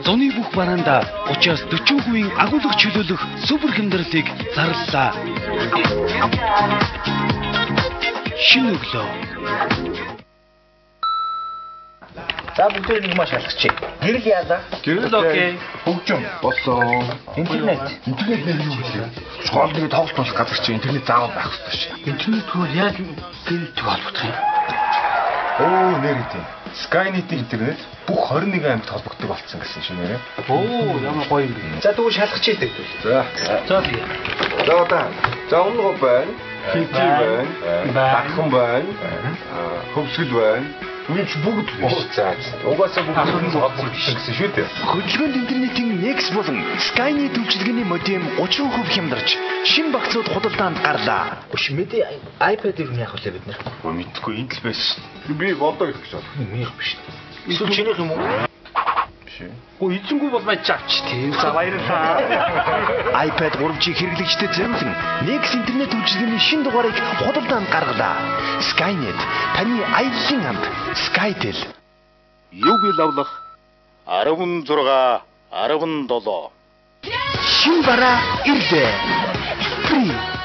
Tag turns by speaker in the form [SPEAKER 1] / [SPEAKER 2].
[SPEAKER 1] Зуны бүх бараанда 30-40% агуулгах чөлөөлөх супер хямдралыг зарлалаа. Шинэ өглөө.
[SPEAKER 2] За бүгдээ нэг маш шалгачих. Гэрэл яалаа.
[SPEAKER 3] Гэрэл окей.
[SPEAKER 4] Хөгжим болсон.
[SPEAKER 2] Интернет
[SPEAKER 4] Интернет юу вэ? Школын тоглолт болох газар чи интернет заавал байх хэрэгтэй шээ.
[SPEAKER 2] Интернетгүй яаж гэрэлтэй холбогдох юм?
[SPEAKER 4] Оо нэрээ. Skynet интернет бүх 21 аймагт холбогддог болсон гэсэн шиг нэрээ.
[SPEAKER 2] Оо ямар гоё юм. За тэгвэл шалгачих дээ.
[SPEAKER 4] За.
[SPEAKER 2] За бие.
[SPEAKER 4] За одоо. За өмнө байна. Хинти байна. Даххан байна. Хөвсгөл байна. Үгүй бүгд за. Угаасаа бүгд холбогдсон гэсэн шүү дээ.
[SPEAKER 1] Хөдөлгөөнд интернетийн Next болон Skynet үйлчилгээний модем 30% хямдарч шинэ багцууд худалдаанд гарлаа.
[SPEAKER 2] Өшмэдэ iPad-ийг нь яах вэ бид нэр?
[SPEAKER 4] Мэдхгүй энэ л байсан. Би бодоо гэж байна.
[SPEAKER 2] Минийх биш. Эсвэл чинийх юм уу?
[SPEAKER 4] Биш.
[SPEAKER 2] Оо эзэнгүй бол байж авч тийм. За баярлалаа.
[SPEAKER 1] iPad 3G хэрэглэгчдэд зориулсан Next интернет үйлчилгээний шинэ дугаарыг худалдаанд гаргалаа. Skynet таны аяллаа хамт Skytel.
[SPEAKER 5] UV лавлах 16 17
[SPEAKER 1] Шинэ бараа ирлээ. Free